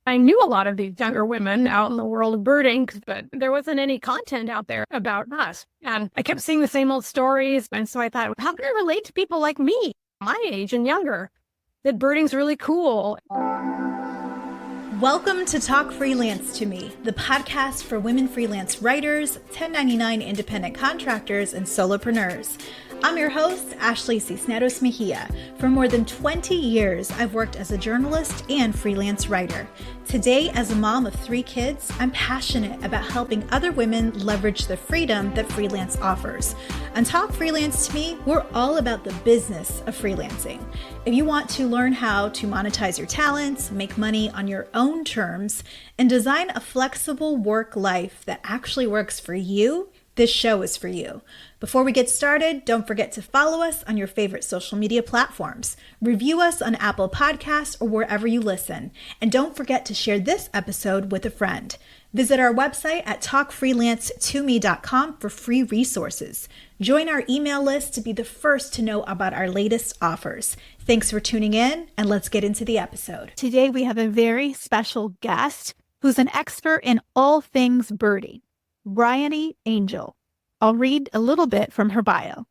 I knew a lot of these younger women out in the world of birding, but there wasn't any content out there about us. And I kept seeing the same old stories. And so I thought, how can I relate to people like me, my age and younger, that birding's really cool? Welcome to Talk Freelance to Me, the podcast for women freelance writers, 1099 independent contractors, and solopreneurs. I'm your host, Ashley Cisneros Mejia. For more than 20 years, I've worked as a journalist and freelance writer. Today, as a mom of 3 kids, I'm passionate about helping other women leverage the freedom that freelance offers. On Talk Freelance to Me, we're all about the business of freelancing. If you want to learn how to monetize your talents, make money on your own terms, and design a flexible work life that actually works for you, this show is for you. Before we get started, don't forget to follow us on your favorite social media platforms. Review us on Apple Podcasts or wherever you listen. And don't forget to share this episode with a friend. Visit our website at talkfreelance2me.com for free resources. Join our email list to be the first to know about our latest offers. Thanks for tuning in, and let's get into the episode. Today we have a very special guest who's an expert in all things birding, Bryony Angell. I'll read a little bit from her bio.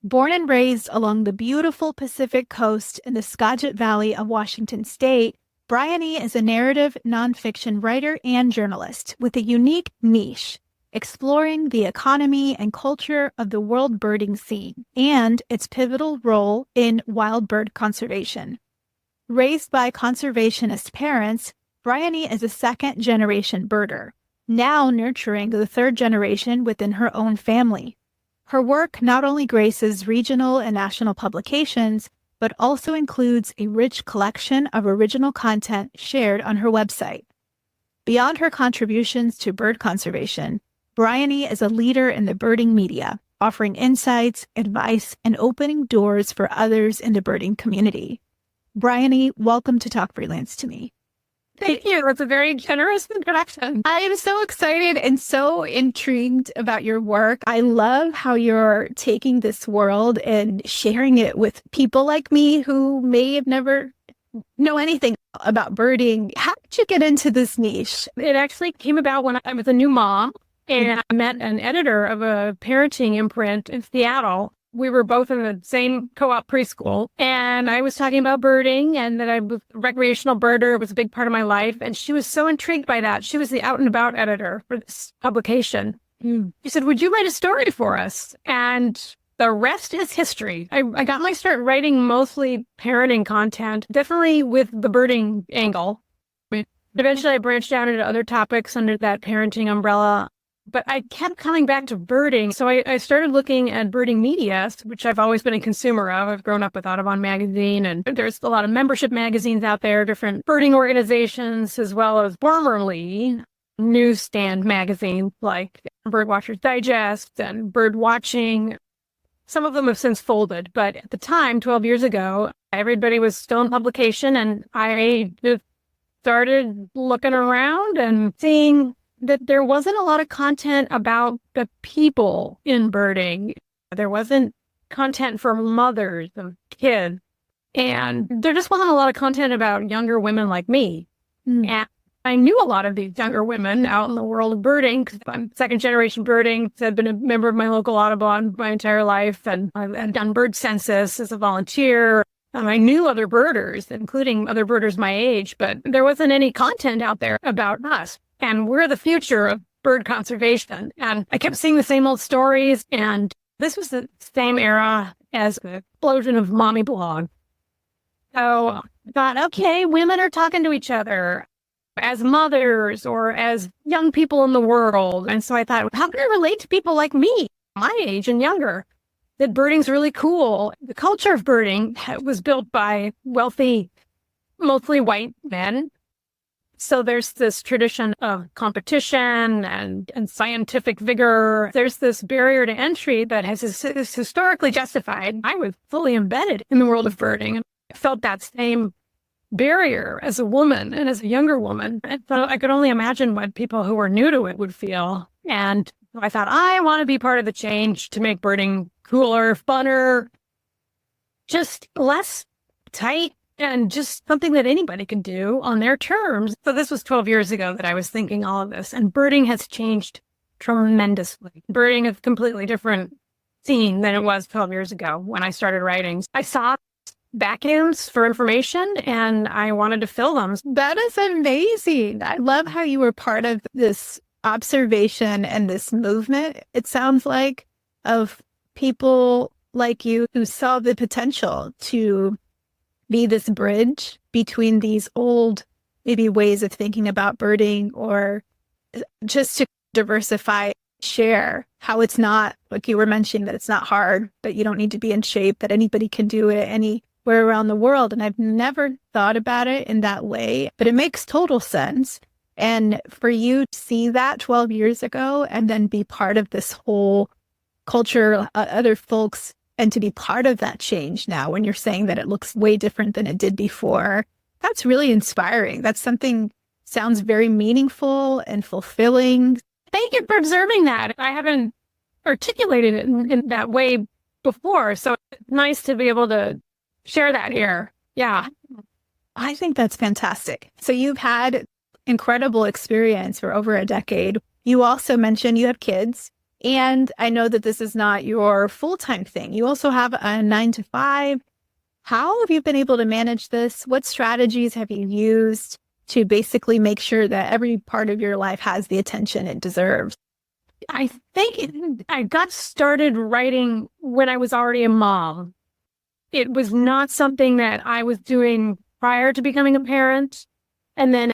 Born and raised along the beautiful Pacific coast in the Skagit Valley of Washington State, Bryony is a narrative nonfiction writer and journalist with a unique niche, exploring the economy and culture of the world birding scene and its pivotal role in wild bird conservation. Raised by conservationist parents, Bryony is a second-generation birder, now nurturing the third generation within her own family. Her work not only graces regional and national publications, but also includes a rich collection of original content shared on her website. Beyond her contributions to bird conservation, Bryony is a leader in the birding media, offering insights, advice, and opening doors for others in the birding community. Bryony, welcome to Talk Freelance to Me. Thank you. That's a very generous introduction. I am so excited and so intrigued about your work. I love how you're taking this world and sharing it with people like me who may have never know anything about birding. How did you get into this niche? It actually came about when I was a new mom and I met an editor of a parenting imprint in Seattle. We were both in the same co-op preschool, and I was talking about birding and that I was a recreational birder. It was a big part of my life, and she was so intrigued by that. She was the out and about editor for this publication. She said, "Would you write a story for us?" And the rest is history. I got my start writing mostly parenting content, definitely with the birding angle. Eventually, I branched out into other topics under that parenting umbrella. But I kept coming back to birding. So I started looking at birding media, which I've always been a consumer of. I've grown up with Audubon magazine, and there's a lot of membership magazines out there, different birding organizations, as well as formerly newsstand magazines like Birdwatcher's Digest and Bird Watching. Some of them have since folded, but at the time, 12 years ago, everybody was still in publication, and I just started looking around and seeing that there wasn't a lot of content about the people in birding. There wasn't content for mothers of kids. And there just wasn't a lot of content about younger women like me. And I knew a lot of these younger women out in the world of birding because I'm second generation birding. I've been a member of my local Audubon my entire life. And I've done bird census as a volunteer. I knew other birders, including other birders my age, but there wasn't any content out there about us. And we're the future of bird conservation. And I kept seeing the same old stories. And this was the same era as the explosion of mommy blog. So I thought, okay, women are talking to each other as mothers or as young people in the world. And so I thought, how can I relate to people like me, my age and younger, that birding's really cool? The culture of birding was built by wealthy, mostly white men. So there's this tradition of competition and scientific vigor. There's this barrier to entry that is historically justified. I was fully embedded in the world of birding, and I felt that same barrier as a woman and as a younger woman. And so I could only imagine what people who were new to it would feel. And so I thought, I want to be part of the change to make birding cooler, funner, just less tight, and just something that anybody can do on their terms. So this was 12 years ago that I was thinking all of this, and birding has changed tremendously. Birding is a completely different scene than it was 12 years ago when I started writing. I saw vacuums for information and I wanted to fill them. That is amazing. I love how you were part of this observation and this movement. It sounds like of people like you who saw the potential to be this bridge between these old, maybe ways of thinking about birding, or just to diversify, share how it's not, like you were mentioning, that it's not hard, but you don't need to be in shape, that anybody can do it anywhere around the world. And I've never thought about it in that way, but it makes total sense. And for you to see that 12 years ago and then be part of this whole culture, other folks, and to be part of that change now when you're saying that it looks way different than it did before, that's really inspiring. That's something sounds very meaningful and fulfilling. Thank you for observing that. I haven't articulated it in that way before. So it's nice to be able to share that here. Yeah. I think that's fantastic. So you've had incredible experience for over a decade. You also mentioned you have kids. And I know that this is not your full-time thing. You also have a 9-to-5. How have you been able to manage this? What strategies have you used to basically make sure that every part of your life has the attention it deserves? I think I got started writing when I was already a mom. It was not something that I was doing prior to becoming a parent, and then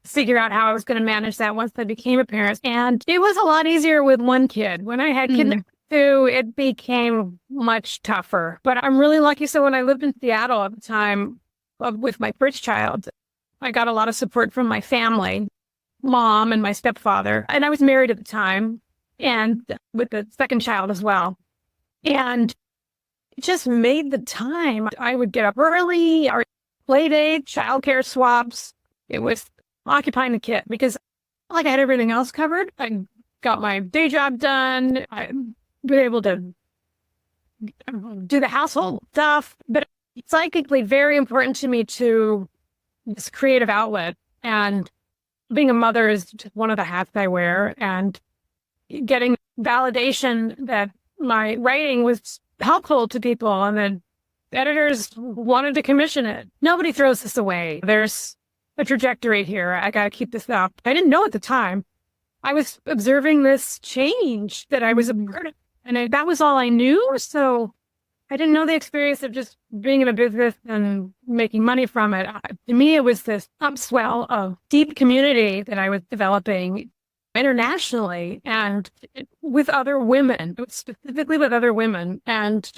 figure out how I was going to manage that once I became a parent. And it was a lot easier with one kid. When I had kid number two, it became much tougher. But I'm really lucky. So when I lived in Seattle at the time with my first child, I got a lot of support from my family, mom and my stepfather. And I was married at the time, and with the second child as well. And it just made the time. I would get up early, our play date, childcare swaps. It was occupying the kid because I had everything else covered. I got my day job done. I was able to do the household stuff, but it's psychically very important to me to this creative outlet. And being a mother is just one of the hats I wear, and getting validation that my writing was helpful to people and the editors wanted to commission it. Nobody throws this away. There's a trajectory here. I got to keep this up. I didn't know at the time. I was observing this change that I was a part of, and that was all I knew. So I didn't know the experience of just being in a business and making money from it. To me, it was this upswell of deep community that I was developing internationally and with other women, specifically with other women. And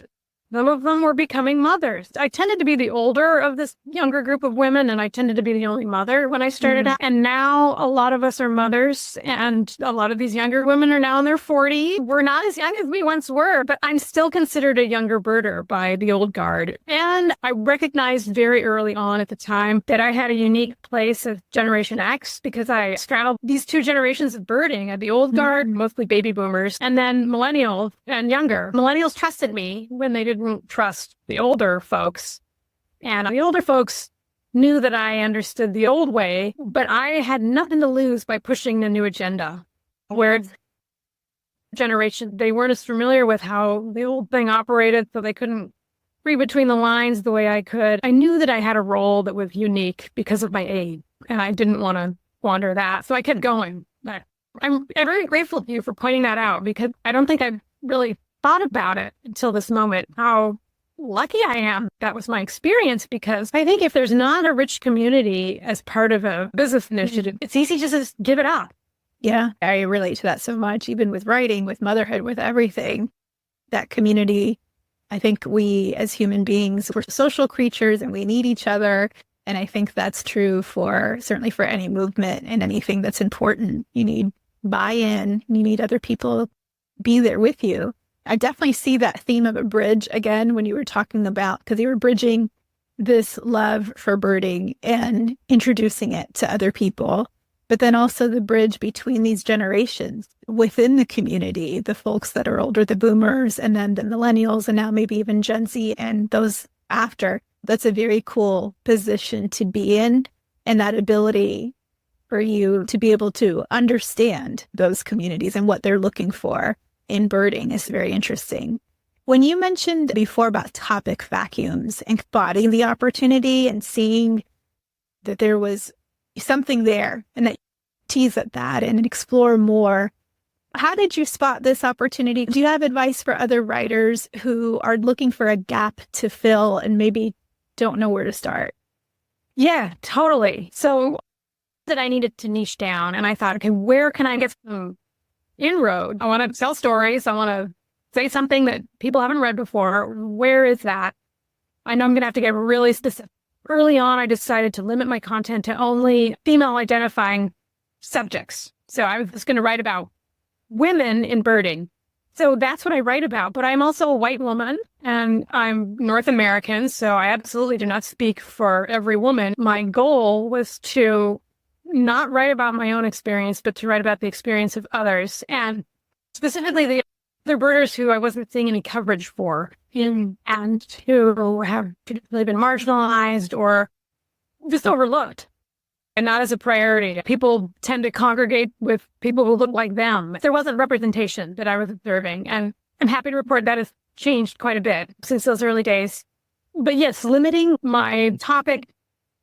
some of them were becoming mothers. I tended to be the older of this younger group of women, and I tended to be the only mother when I started out. And now a lot of us are mothers, and a lot of these younger women are now in their 40s. We're not as young as we once were, but I'm still considered a younger birder by the old guard. And I recognized very early on at the time that I had a unique place as Generation X because I straddled these two generations of birding. The old guard, mostly baby boomers, and then millennials and younger. Millennials trusted me when they didn't trust the older folks. And the older folks knew that I understood the old way, but I had nothing to lose by pushing the new agenda. Where generation, they weren't as familiar with how the old thing operated, so they couldn't read between the lines the way I could. I knew that I had a role that was unique because of my age, and I didn't want to squander that. So I kept going. I'm very grateful to you for pointing that out, because I don't think I've really thought about it until this moment, how lucky I am that was my experience, because I think if there's not a rich community as part of a business initiative, it's easy just to give it up. Yeah, I relate to that so much, even with writing, with motherhood, with everything. That community, I think we as human beings, we're social creatures and we need each other. And I think that's true certainly for any movement and anything that's important. You need buy-in, you need other people be there with you. I definitely see that theme of a bridge again when you were talking about, because you were bridging this love for birding and introducing it to other people, but then also the bridge between these generations within the community, the folks that are older, the boomers, and then the millennials, and now maybe even Gen Z and those after. That's a very cool position to be in, and that ability for you to be able to understand those communities and what they're looking for in birding is very interesting. When you mentioned before about topic vacuums and spotting the opportunity and seeing that there was something there and that you tease at that and explore more, how did you spot this opportunity? Do you have advice for other writers who are looking for a gap to fill and maybe don't know where to start? Yeah, totally. So that I needed to niche down, and I thought, okay, where can I get some inroad? I want to tell stories. I want to say something that people haven't read before. Where is that? I know I'm going to have to get really specific. Early on, I decided to limit my content to only female identifying subjects. So I was just going to write about women in birding. So that's what I write about. But I'm also a white woman and I'm North American. So I absolutely do not speak for every woman. My goal was to not write about my own experience, but to write about the experience of others. And specifically the other birders who I wasn't seeing any coverage for and who have really been marginalized or just overlooked and not as a priority. People tend to congregate with people who look like them. There wasn't representation that I was observing. And I'm happy to report that has changed quite a bit since those early days. But yes, limiting my topic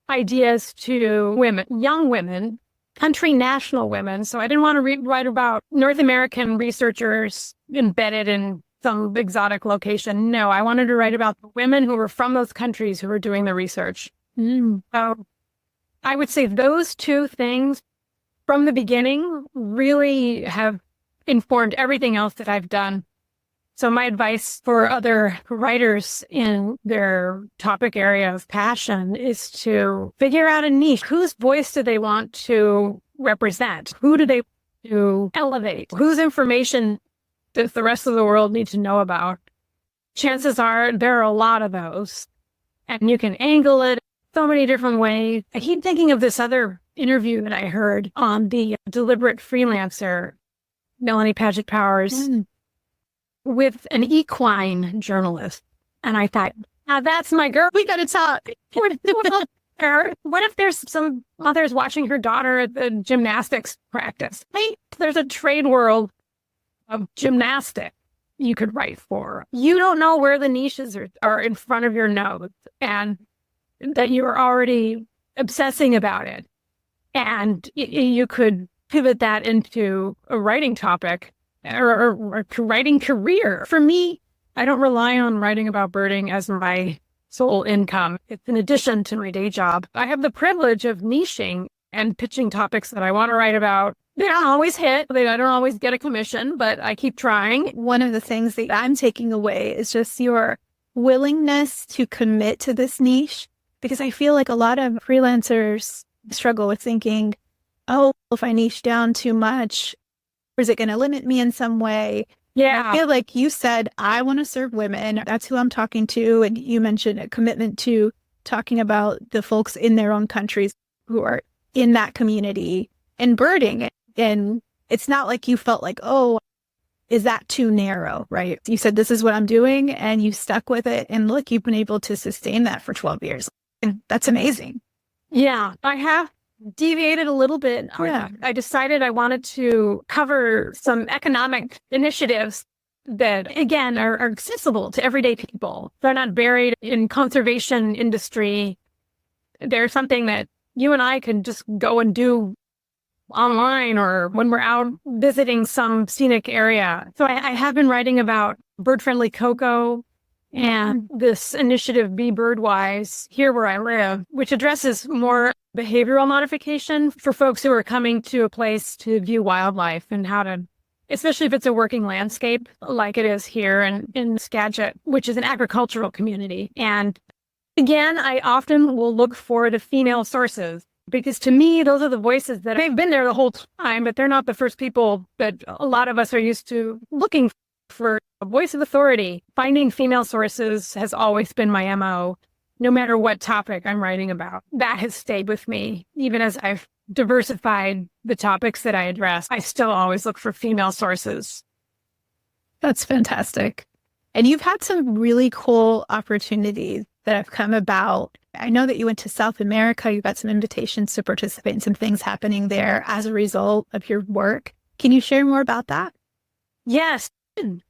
ideas to women, young women, country national women. So I didn't want to write about North American researchers embedded in some exotic location. No, I wanted to write about the women who were from those countries who were doing the research. So I would say those two things from the beginning really have informed everything else that I've done. So my advice for other writers in their topic area of passion is to figure out a niche. Whose voice do they want to represent? Who do they want to elevate? Whose information does the rest of the world need to know about? Chances are there are a lot of those. And you can angle it so many different ways. I keep thinking of this other interview that I heard on the Deliberate Freelancer, Melanie Paget Powers, with an equine journalist. And I thought, now that's my girl. We got to talk. What if there's some mothers watching her daughter at the gymnastics practice? Hey, there's a trade world of gymnastics you could write for. You don't know where the niches are in front of your nose and that you are already obsessing about it. And you could pivot that into a writing topic or a writing career. For me, I don't rely on writing about birding as my sole income. It's an addition to my day job. I have the privilege of niching and pitching topics that I want to write about. They don't always hit. I don't always get a commission, but I keep trying. One of the things that I'm taking away is just your willingness to commit to this niche, because I feel like a lot of freelancers struggle with thinking, oh, if I niche down too much, is it going to limit me in some way? Yeah. I feel like you said, I want to serve women. That's who I'm talking to. And you mentioned a commitment to talking about the folks in their own countries who are in that community and birding. And it's not like you felt like, oh, is that too narrow, right? You said, this is what I'm doing, and you stuck with it. And look, you've been able to sustain that for 12 years. And that's amazing. Yeah, I have deviated a little bit. Yeah. I decided I wanted to cover some economic initiatives that, again, are accessible to everyday people. They're not buried in conservation industry. They're something that you and I can just go and do online or when we're out visiting some scenic area. So I have been writing about bird-friendly cocoa and this initiative Be Birdwise here where I live, which addresses more behavioral modification for folks who are coming to a place to view wildlife and how to, especially if it's a working landscape like it is here in Skagit, which is an agricultural community. And again, I often will look for the female sources because to me, those are the voices that they've been there the whole time, but they're not the first people that a lot of us are used to looking for a voice of authority. Finding female sources has always been my MO, no matter what topic I'm writing about. That has stayed with me. Even as I've diversified the topics that I address, I still always look for female sources. That's fantastic. And you've had some really cool opportunities that have come about. I know that you went to South America. You got some invitations to participate in some things happening there as a result of your work. Can you share more about that? Yes,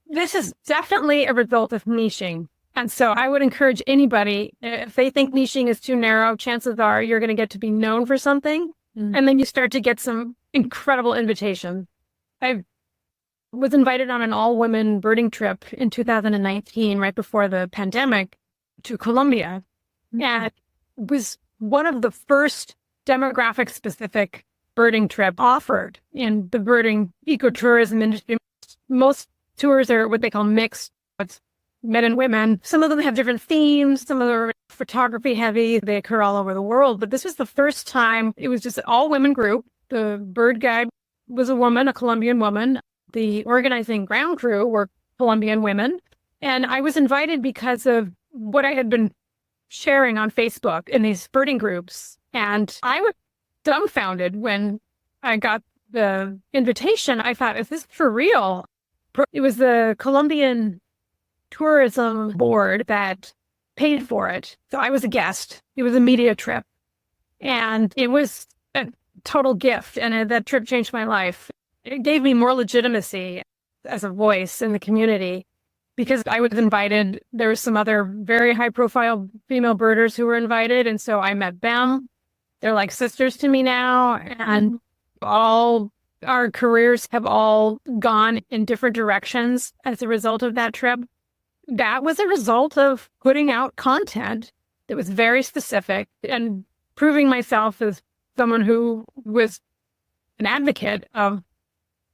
this is definitely a result of niching. And so I would encourage anybody, if they think niching is too narrow, chances are you're going to get to be known for something. And then you start to get some incredible invitations. I was invited on an all-women birding trip in 2019, right before the pandemic, to Colombia. And it was one of the first demographic-specific birding trip offered in the birding ecotourism industry. Most tours are what they call mixed. It's men and women. Some of them have different themes. Some of them are photography heavy. They occur all over the world. But this was the first time it was just an all women group. The bird guide was a woman, a Colombian woman. The organizing ground crew were Colombian women. And I was invited because of what I had been sharing on Facebook in these birding groups. And I was dumbfounded when I got the invitation. I thought, is this for real? It was the Colombian tourism board that paid for it. So I was a guest. It was a media trip. And it was a total gift. And that trip changed my life. It gave me more legitimacy as a voice in the community because I was invited. There were some other very high profile female birders who were invited. And so I met them. They're like sisters to me now. And all our careers have all gone in different directions as a result of that trip. That was a result of putting out content that was very specific and proving myself as someone who was an advocate of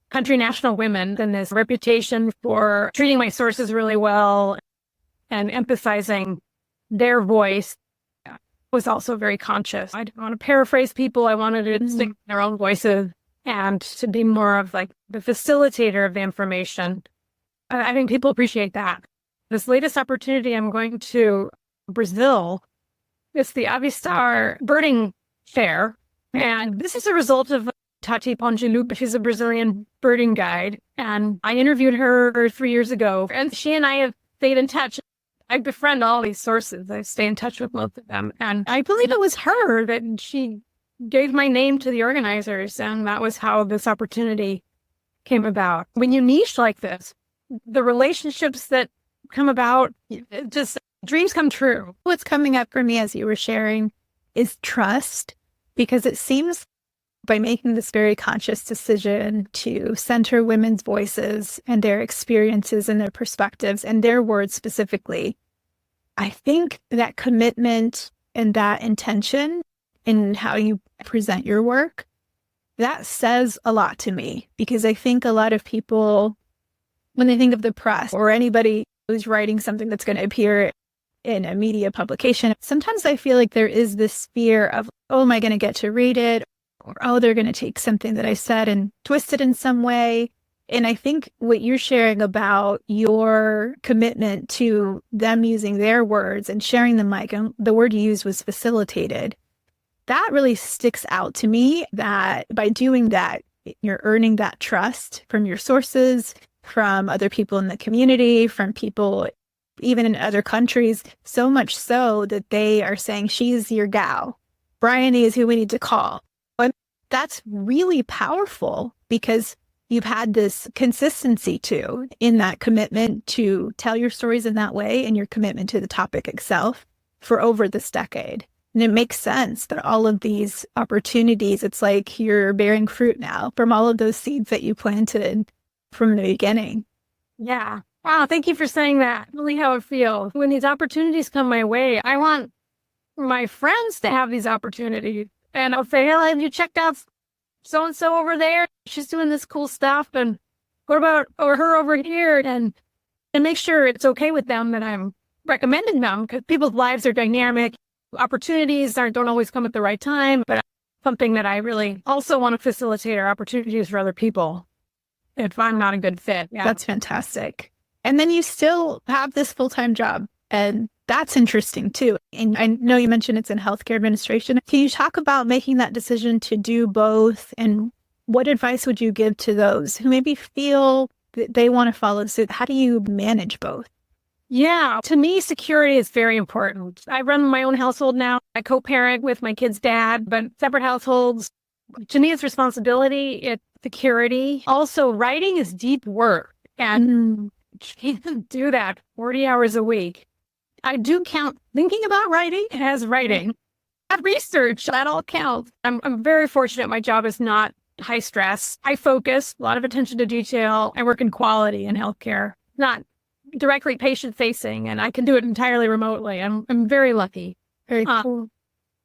country national women and this reputation for treating my sources really well and emphasizing their voice was also very conscious. I didn't want to paraphrase people. I wanted to stick to their own voices and to be more of like the facilitator of the information. I think people appreciate that. This latest opportunity, I'm going to Brazil. It's the Avistar birding fair. And this is a result of Tati Pongilup. She's a Brazilian birding guide. And I interviewed her 3 years ago. And she and I have stayed in touch. I befriend all these sources. I stay in touch with most of them. And I believe it was her that she gave my name to the organizers. And that was how this opportunity came about. When you niche like this, the relationships that come about, just dreams come true. What's coming up for me as you were sharing is trust, because it seems by making this very conscious decision to center women's voices and their experiences and their perspectives and their words specifically, I think that commitment and that intention in how you present your work, that says a lot to me, because I think a lot of people, when they think of the press or anybody who's writing something that's going to appear in a media publication, sometimes I feel like there is this fear of, oh, am I going to get to read it? Or, oh, they're going to take something that I said and twist it in some way. And I think what you're sharing about your commitment to them using their words and sharing them, like the word you used was facilitated, that really sticks out to me, that by doing that, you're earning that trust from your sources, from other people in the community, from people even in other countries, so much so that they are saying, she's your gal. Bryony is who we need to call. And that's really powerful because you've had this consistency too in that commitment to tell your stories in that way and your commitment to the topic itself for over this decade. And it makes sense that all of these opportunities, it's like you're bearing fruit now from all of those seeds that you planted from the beginning. Yeah. Wow. Thank you for saying that. Really how it feels. When these opportunities come my way, I want my friends to have these opportunities. And I'll say, hey, have you checked out so-and-so over there? She's doing this cool stuff. And what about her over here? And make sure it's okay with them that I'm recommending them, because people's lives are dynamic. Opportunities don't always come at the right time. But something that I really also want to facilitate are opportunities for other people if I'm not a good fit. Yeah. That's fantastic. And then you still have this full-time job, and that's interesting too. And I know you mentioned it's in healthcare administration. Can you talk about making that decision to do both, and what advice would you give to those who maybe feel that they want to follow suit? How do you manage both? Yeah, to me, security is very important. I run my own household now. I co-parent with my kid's dad, but separate households. To me, it's responsibility, it's security. Also, writing is deep work, and you can't do that 40 hours a week. I do count thinking about writing as writing. And research, that all counts. I'm very fortunate. My job is not high stress, high focus, a lot of attention to detail. I work in quality in healthcare, not directly patient facing, and I can do it entirely remotely. I'm very lucky. Very cool.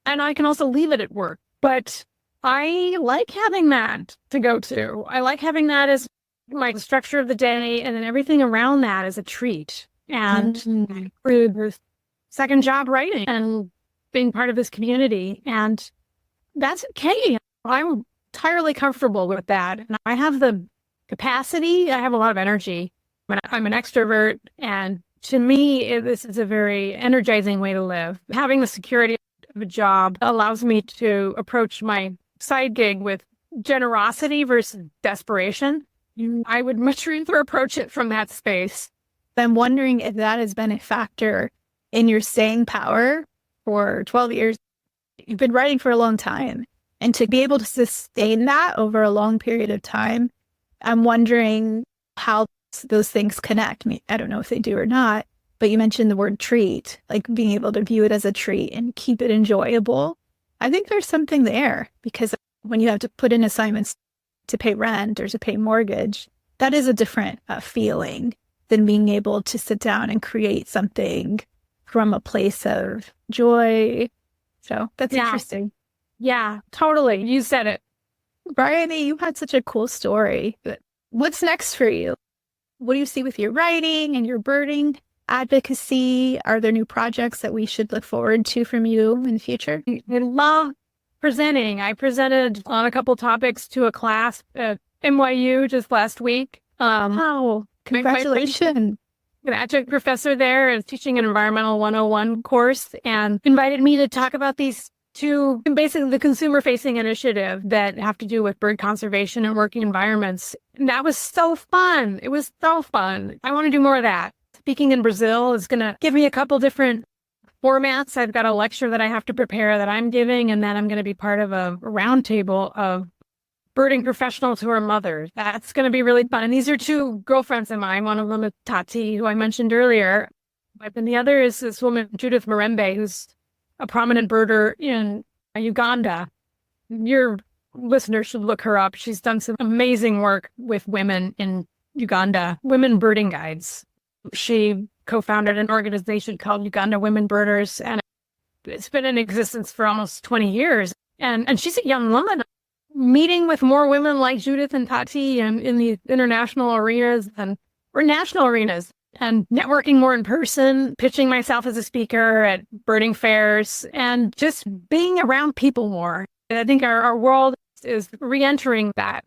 And I can also leave it at work, but I like having that to go to. I like having that as my structure of the day, and then everything around that is a treat. And through the second job writing and being part of this community, and that's okay. I'm entirely comfortable with that. And I have the capacity. I have a lot of energy. I'm an extrovert, and to me, this is a very energizing way to live. Having the security of a job allows me to approach my side gig with generosity versus desperation. I would much rather approach it from that space. I'm wondering if that has been a factor in your staying power for 12 years. You've been writing for a long time, and to be able to sustain that over a long period of time, I'm wondering how those things connect. I don't know if they do or not, but you mentioned the word treat, like being able to view it as a treat and keep it enjoyable. I think there's something there, because when you have to put in assignments to pay rent or to pay mortgage, that is a different feeling than being able to sit down and create something from a place of joy. So that's interesting. Yeah, totally. You said it. Bryony, you had such a cool story. What's next for you? What do you see with your writing and your birding advocacy? Are there new projects that we should look forward to from you in the future? I love presenting. I presented on a couple topics to a class at NYU just last week. Wow, congratulations. An adjunct professor there is teaching an environmental 101 course and invited me to talk about these two, basically the consumer-facing initiative that have to do with bird conservation and working environments. And that was so fun. It was so fun. I want to do more of that. Speaking in Brazil is going to give me a couple different formats. I've got a lecture that I have to prepare that I'm giving, and then I'm going to be part of a roundtable of birding professionals who are mothers. That's going to be really fun. And these are two girlfriends of mine. One of them is Tati, who I mentioned earlier. But then the other is this woman, Judith Marembe, who's a prominent birder in Uganda. Your listeners should look her up. She's done some amazing work with women in Uganda, Women Birding Guides. She co-founded an organization called Uganda Women Birders, and it's been in existence for almost 20 years. And she's a young woman, meeting with more women like Judith and Tati and in the international arenas or national arenas, and networking more in person, pitching myself as a speaker at birding fairs, and just being around people more. I think our world is re-entering that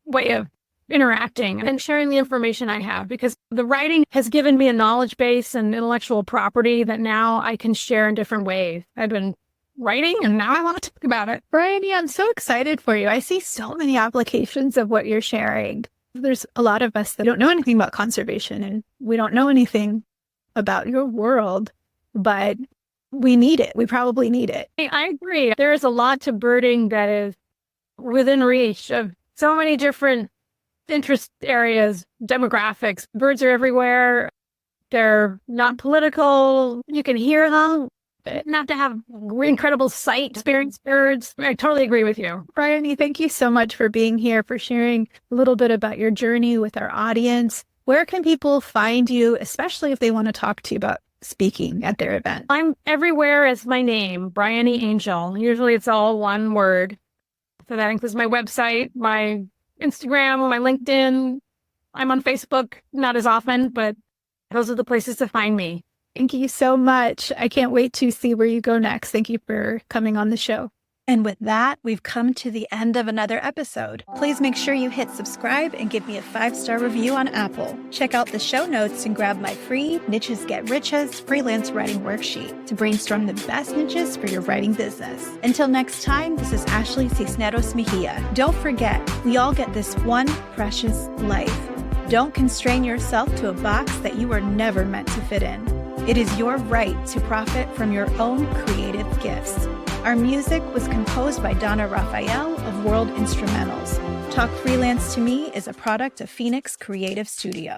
way of interacting and sharing the information I have, because the writing has given me a knowledge base and intellectual property that now I can share in different ways. I've been writing, and now I want to talk about it. Bryony, I'm so excited for you. I see so many applications of what you're sharing. There's a lot of us that don't know anything about conservation, and we don't know anything about your world, but we need it. We probably need it. I agree. There is a lot to birding that is within reach of so many different interest areas, demographics. Birds are everywhere. They're not political. You can hear them. Not to have incredible sight experience birds. I totally agree with you. Bryony, thank you so much for being here, for sharing a little bit about your journey with our audience. Where can people find you, especially if they want to talk to you about speaking at their event? I'm everywhere as my name, Bryony Angell. Usually it's all one word. So that includes my website, my Instagram, my LinkedIn. I'm on Facebook, not as often, but those are the places to find me. Thank you so much. I can't wait to see where you go next. Thank you for coming on the show. And with that, we've come to the end of another episode. Please make sure you hit subscribe and give me a 5-star review on Apple. Check out the show notes and grab my free Niches Get Riches freelance writing worksheet to brainstorm the best niches for your writing business. Until next time, this is Ashley Cisneros Mejia. Don't forget, we all get this one precious life. Don't constrain yourself to a box that you were never meant to fit in. It is your right to profit from your own creative gifts. Our music was composed by Donna Raphael of World Instrumentals. Talk Freelance to Me is a product of Phoenix Creative Studio.